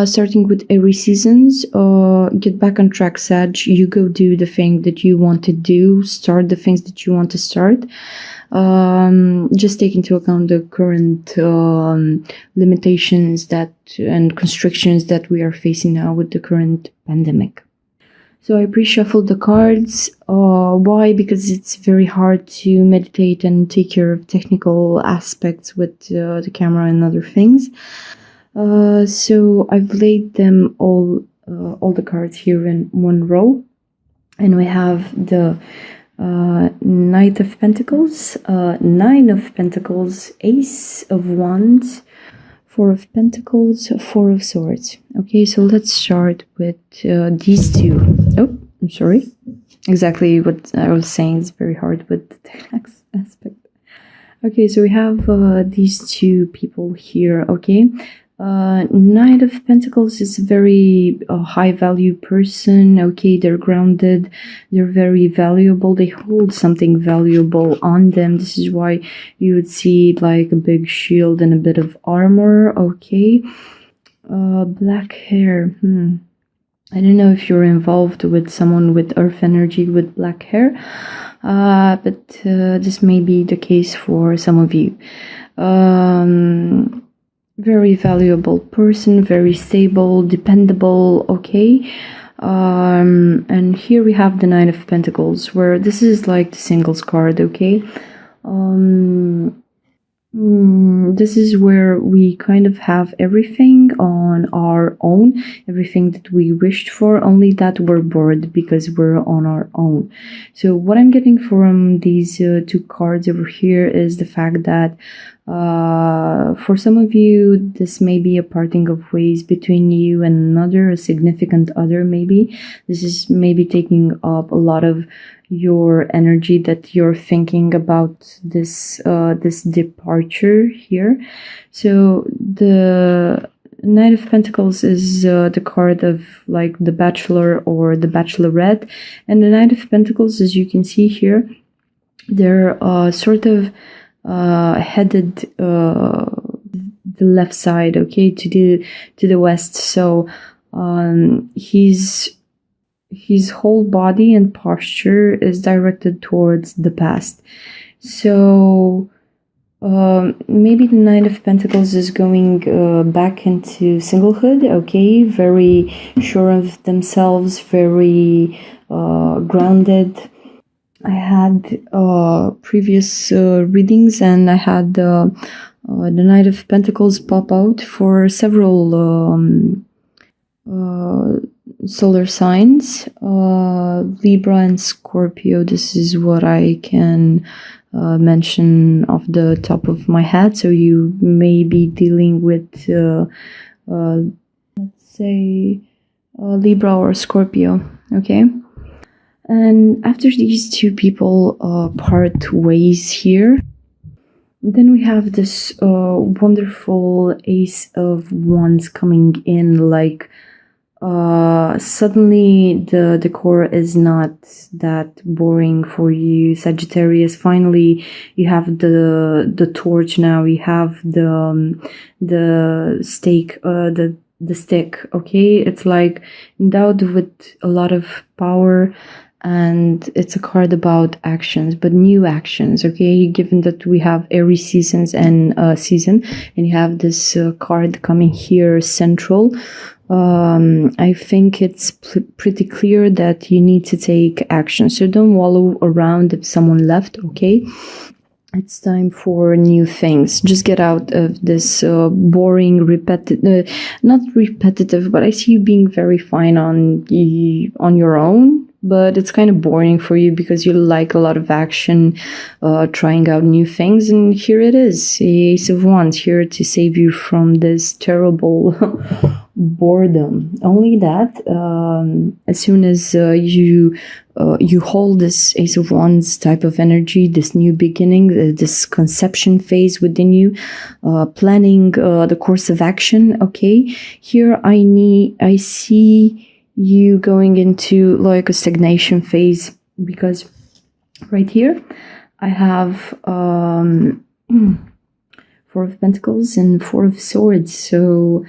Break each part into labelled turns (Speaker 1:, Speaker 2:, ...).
Speaker 1: Starting with every seasons, get back on track, Sag. You go do the thing that you want to do, start the things that you want to start. Just take into account the current limitations that and constrictions that we are facing now with the current pandemic. So I pre-shuffled the cards. Why? Because it's very hard to meditate and take care of technical aspects with the camera and other things. So I've laid them all the cards here in one row, and we have the Knight of Pentacles, Nine of Pentacles, Ace of Wands, Four of Pentacles, Four of Swords. Okay, so let's start with these two. Oh, I'm sorry. Exactly what I was saying is very hard with the text aspect. Okay, so we have these two people here, okay? Knight of Pentacles is a very high value person. Okay, they're grounded, they're very valuable, they hold something valuable on them. This is why you would see like a big shield and a bit of armor. Okay, black hair. I don't know if you're involved with someone with earth energy with black hair, but this may be the case for some of you. Very valuable person, very stable, dependable. Okay, and here we have the Nine of Pentacles, where this is like the singles card. Okay, this is where we kind of have everything on our own, everything that we wished for, only that we're bored because we're on our own. So what I'm getting from these two cards over here is the fact that for some of you, this may be a parting of ways between you and another, a significant other. Maybe this is maybe taking up a lot of your energy, that you're thinking about this this departure here. So the Knight of Pentacles is the card of like the Bachelor or the Bachelorette, and the Knight of Pentacles, as you can see here, they're sort of headed the left side, okay, to the west. So his whole body and posture is directed towards the past. So maybe the Knight of Pentacles is going back into singlehood. Okay, very sure of themselves, very grounded. I had previous readings, and I had the Knight of Pentacles pop out for several solar signs, Libra and Scorpio. This is what I can mention off the top of my head. So you may be dealing with, let's say, Libra or Scorpio. Okay. And after these two people part ways here, then we have this wonderful Ace of Wands coming in. Like suddenly the decor is not that boring for you, Sagittarius. Finally, you have the torch now. You have the stake, the stick. Okay, it's like endowed with a lot of power. And it's a card about actions, but new actions. Okay, given that we have every seasons and season, and you have this card coming here central, I think it's pretty clear that you need to take action. So don't wallow around if someone left. Okay, it's time for new things. Just get out of this boring, not repetitive, but I see you being very fine on your own. But it's kind of boring for you because you like a lot of action, trying out new things. And here it is, the Ace of Wands, here to save you from this terrible boredom. Only that, as soon as you hold this Ace of Wands type of energy, this new beginning, this conception phase within you, planning the course of action. Okay, here I see you going into like a stagnation phase, because right here I have Four of Pentacles and Four of Swords. So,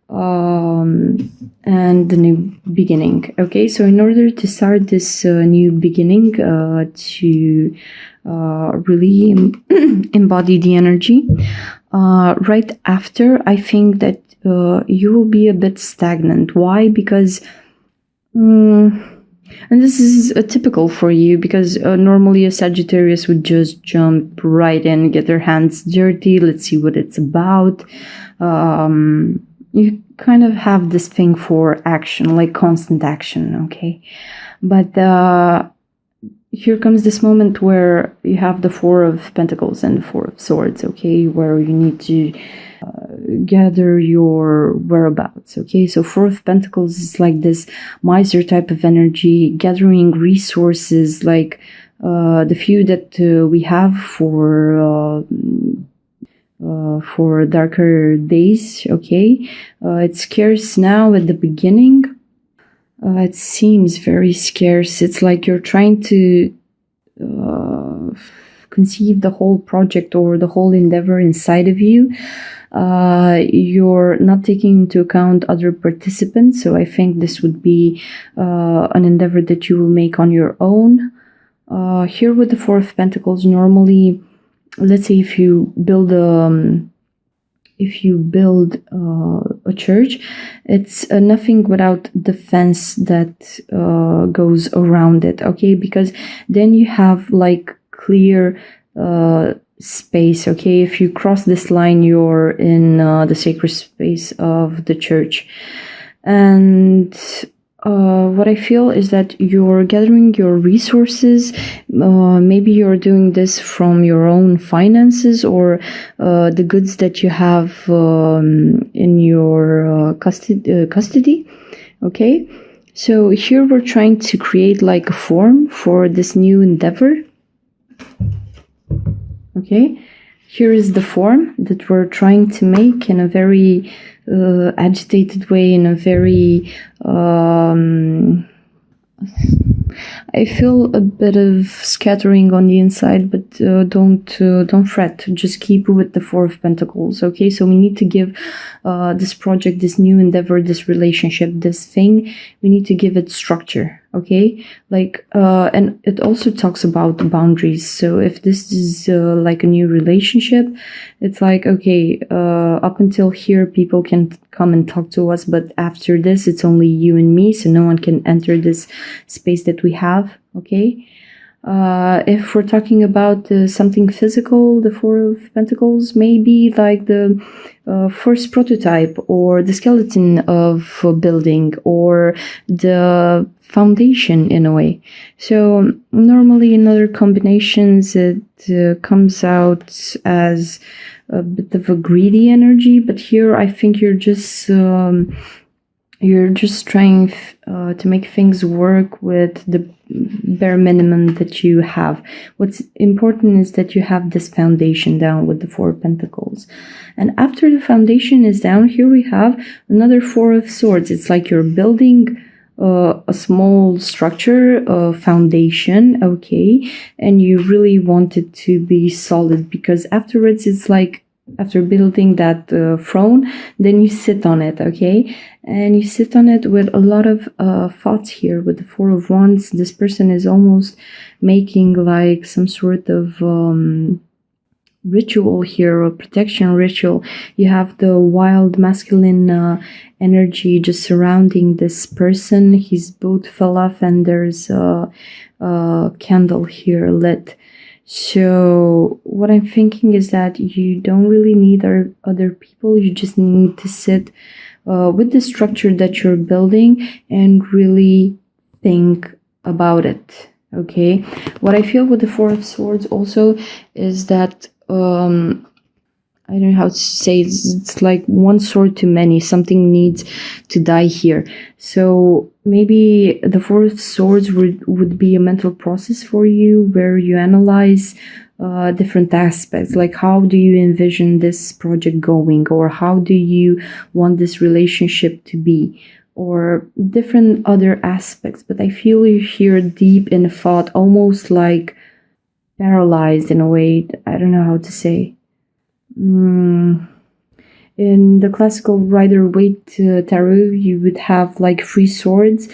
Speaker 1: and the new beginning. Okay, so in order to start this new beginning, to really embody the energy, right after, I think that you will be a bit stagnant. Why? Because and this is typical for you, because normally a Sagittarius would just jump right in, get their hands dirty, let's see what it's about. You kind of have this thing for action, like constant action, okay? But here comes this moment where you have the Four of Pentacles and the Four of Swords, okay? Where you need to gather your whereabouts, okay? So Four of Pentacles is like this miser type of energy, gathering resources, like the few that we have for darker days, okay? It's scarce now at the beginning. It seems very scarce. It's like you're trying to conceive the whole project or the whole endeavor inside of you. You're not taking into account other participants, so I think this would be an endeavor that you will make on your own. Here with the Four of Pentacles, normally, let's say if you build a church, it's nothing without the fence that goes around it, okay? Because then you have like clear space, okay? If you cross this line, you're in the sacred space of the church. And what I feel is that you're gathering your resources. Maybe you're doing this from your own finances or the goods that you have in your custody. Okay, so here we're trying to create like a form for this new endeavor. Okay, here is the form that we're trying to make in a very agitated way, in a very I feel a bit of scattering on the inside, but don't fret. Just keep with the Four of Pentacles, okay? So we need to give this project, this new endeavor, this relationship, this thing, we need to give it structure, okay? Like, and it also talks about boundaries. So if this is like a new relationship, it's like, okay, up until here, people can come and talk to us, but after this, it's only you and me, so no one can enter this space that we have, okay? If we're talking about something physical, the Four of Pentacles, maybe like the first prototype or the skeleton of a building or the foundation in a way. So normally in other combinations, it comes out as a bit of a greedy energy, but here I think you're just trying to make things work with the bare minimum that you have. What's important is that you have this foundation down with the Four of Pentacles. And after the foundation is down, here we have another Four of Swords. It's like you're building a small structure, a foundation, okay? And you really want it to be solid, because afterwards it's like, after building that throne, then you sit on it, okay? And you sit on it with a lot of thoughts here. With the Four of Wands, this person is almost making like some sort of ritual here, or protection ritual. You have the wild masculine energy just surrounding this person. His boot fell off and there's a candle here lit. So what I'm thinking is that you don't really need other people. You just need to sit with the structure that you're building and really think about it, okay? What I feel with the Four of Swords also is that I don't know how to say it. It's like one sword too many. Something needs to die here. So maybe the Four of Swords would be a mental process for you, where you analyze different aspects, like how do you envision this project going, or how do you want this relationship to be, or different other aspects. But I feel you're here deep in thought, almost like paralyzed in a way. I don't know how to say. in the classical Rider-Waite tarot, you would have like 3 swords.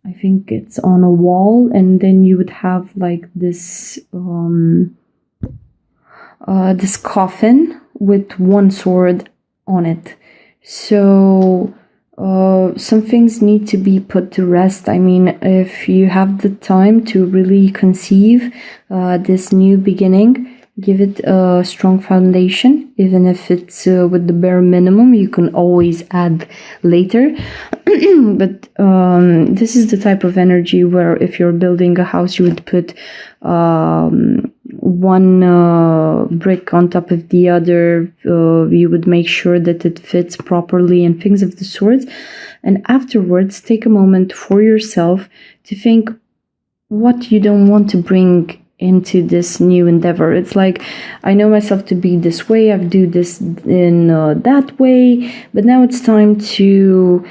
Speaker 1: I think it's on a wall, and then you would have like this this coffin with 1 sword on it. So some things need to be put to rest. I mean, if you have the time to really conceive this new beginning, give it a strong foundation, even if it's with the bare minimum. You can always add later. But this is the type of energy where if you're building a house, you would put one brick on top of the other. You would make sure that it fits properly and things of the sort. And afterwards, take a moment for yourself to think what you don't want to bring into this new endeavor. It's like, I know myself to be this way, I've do this in that way, but now it's time to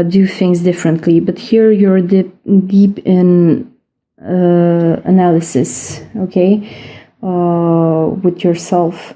Speaker 1: do things differently. But here you're deep in analysis, okay, with yourself.